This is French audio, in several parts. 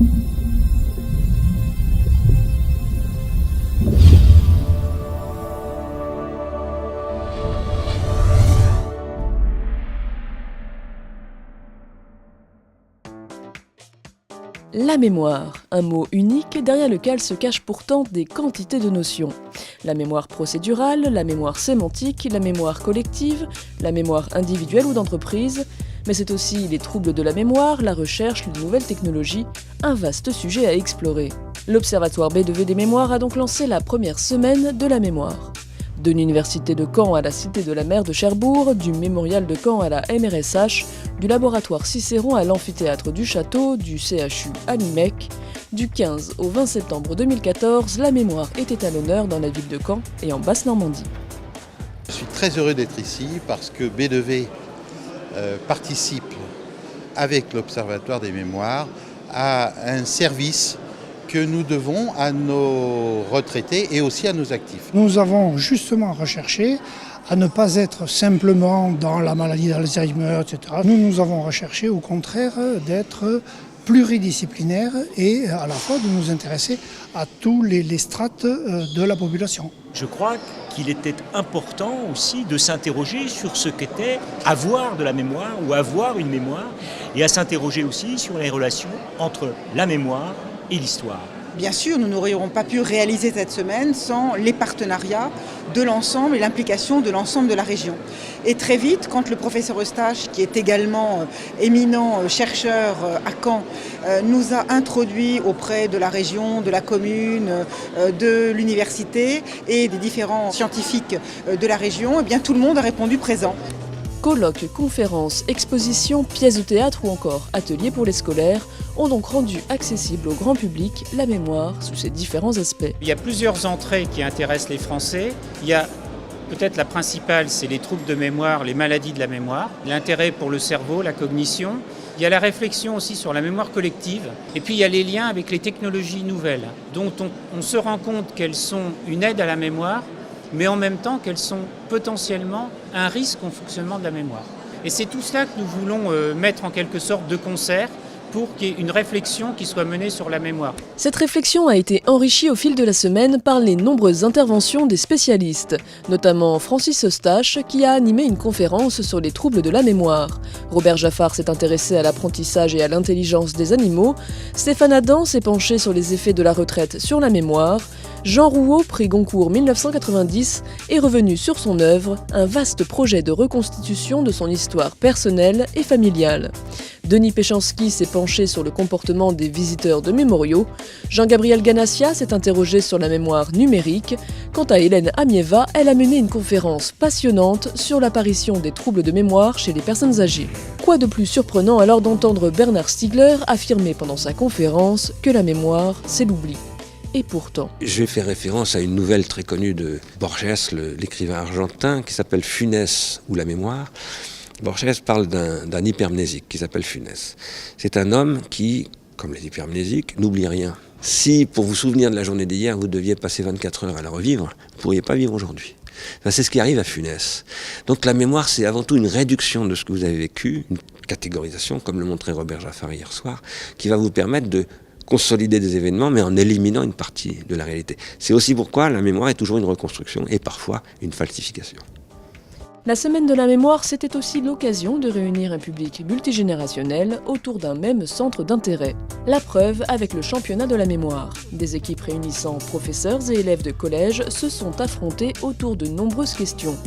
La mémoire, un mot unique derrière lequel se cachent pourtant des quantités de notions. La mémoire procédurale, la mémoire sémantique, la mémoire collective, la mémoire individuelle ou d'entreprise, mais c'est aussi les troubles de la mémoire, la recherche, les nouvelles technologies, un vaste sujet à explorer. L'Observatoire B2V des mémoires a donc lancé la première semaine de la mémoire. De l'Université de Caen à la Cité de la Mer de Cherbourg, du Mémorial de Caen à la MRSH, du laboratoire Cicéron à l'amphithéâtre du Château, du CHU à l'IMEC, du 15 au 20 septembre 2014, la mémoire était à l'honneur dans la ville de Caen et en Basse-Normandie. Je suis très heureux d'être ici parce que B2V participe avec l'Observatoire des mémoires à un service que nous devons à nos retraités et aussi à nos actifs. Nous avons justement recherché à ne pas être simplement dans la maladie d'Alzheimer, etc. Nous avons recherché au contraire d'être pluridisciplinaires et à la fois de nous intéresser à tous les strates de la population. Je crois qu'il était important aussi de s'interroger sur ce qu'était avoir de la mémoire ou avoir une mémoire et à s'interroger aussi sur les relations entre la mémoire et l'histoire. Bien sûr, nous n'aurions pas pu réaliser cette semaine sans les partenariats de l'ensemble et l'implication de l'ensemble de la région. Et très vite, quand le professeur Eustache, qui est également éminent chercheur à Caen, nous a introduits auprès de la région, de la commune, de l'université et des différents scientifiques de la région, eh bien, tout le monde a répondu présent. Colloques, conférences, expositions, pièces de théâtre ou encore ateliers pour les scolaires ont donc rendu accessible au grand public la mémoire sous ses différents aspects. Il y a plusieurs entrées qui intéressent les Français. Il y a peut-être la principale, c'est les troubles de mémoire, les maladies de la mémoire, l'intérêt pour le cerveau, la cognition. Il y a la réflexion aussi sur la mémoire collective. Et puis il y a les liens avec les technologies nouvelles, dont on se rend compte qu'elles sont une aide à la mémoire, mais en même temps qu'elles sont potentiellement un risque au fonctionnement de la mémoire. Et c'est tout cela que nous voulons mettre en quelque sorte de concert pour qu'il y ait une réflexion qui soit menée sur la mémoire. Cette réflexion a été enrichie au fil de la semaine par les nombreuses interventions des spécialistes, notamment Francis Eustache qui a animé une conférence sur les troubles de la mémoire. Robert Jaffard s'est intéressé à l'apprentissage et à l'intelligence des animaux, Stéphane Adam s'est penché sur les effets de la retraite sur la mémoire, Jean Rouault, prix Goncourt 1990, est revenu sur son œuvre, un vaste projet de reconstitution de son histoire personnelle et familiale. Denis Péchanski s'est penché sur le comportement des visiteurs de mémoriaux, Jean-Gabriel Ganassia s'est interrogé sur la mémoire numérique, quant à Hélène Amieva, elle a mené une conférence passionnante sur l'apparition des troubles de mémoire chez les personnes âgées. Quoi de plus surprenant alors d'entendre Bernard Stiegler affirmer pendant sa conférence que la mémoire, c'est l'oubli. Et pourtant. Je vais faire référence à une nouvelle très connue de Borges, l'écrivain argentin, qui s'appelle Funès ou la mémoire. Borges parle d'un hypermnésique qui s'appelle Funès. C'est un homme qui, comme les hypermnésiques, n'oublie rien. Si, pour vous souvenir de la journée d'hier, vous deviez passer 24 heures à la revivre, vous ne pourriez pas vivre aujourd'hui. Enfin, c'est ce qui arrive à Funès. Donc la mémoire, c'est avant tout une réduction de ce que vous avez vécu, une catégorisation, comme le montrait Robert Jaffard hier soir, qui va vous permettre de consolider des événements, mais en éliminant une partie de la réalité. C'est aussi pourquoi la mémoire est toujours une reconstruction et parfois une falsification. La semaine de la mémoire, c'était aussi l'occasion de réunir un public multigénérationnel autour d'un même centre d'intérêt. La preuve avec le championnat de la mémoire. Des équipes réunissant professeurs et élèves de collège se sont affrontées autour de nombreuses questions.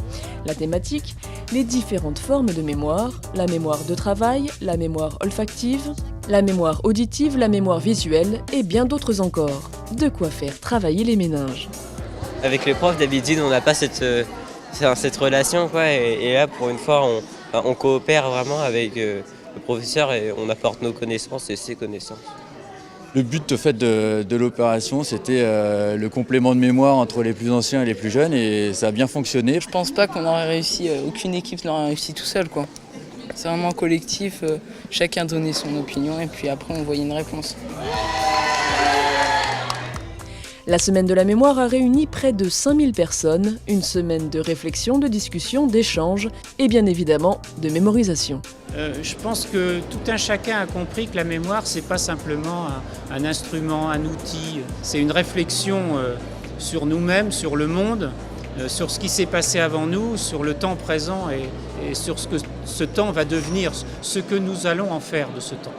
La thématique, les différentes formes de mémoire, la mémoire de travail, la mémoire olfactive, la mémoire auditive, la mémoire visuelle et bien d'autres encore. De quoi faire travailler les méninges. Avec les profs, d'habitude, on n'a pas cette relation, quoi, et là, pour une fois, on coopère vraiment avec le professeur et on apporte nos connaissances et ses connaissances. Le but de l'opération, c'était le complément de mémoire entre les plus anciens et les plus jeunes et ça a bien fonctionné. Je pense pas qu'on aurait réussi, aucune équipe n'aurait réussi tout seul, quoi. C'est vraiment collectif, chacun donnait son opinion et puis après on voyait une réponse. La semaine de la mémoire a réuni près de 5000 personnes, une semaine de réflexion, de discussion, d'échange et bien évidemment de mémorisation. Je pense que tout un chacun a compris que la mémoire, c'est pas simplement un instrument, un outil, c'est une réflexion sur nous-mêmes, sur le monde, sur ce qui s'est passé avant nous, sur le temps présent et sur ce que ce temps va devenir, ce que nous allons en faire de ce temps.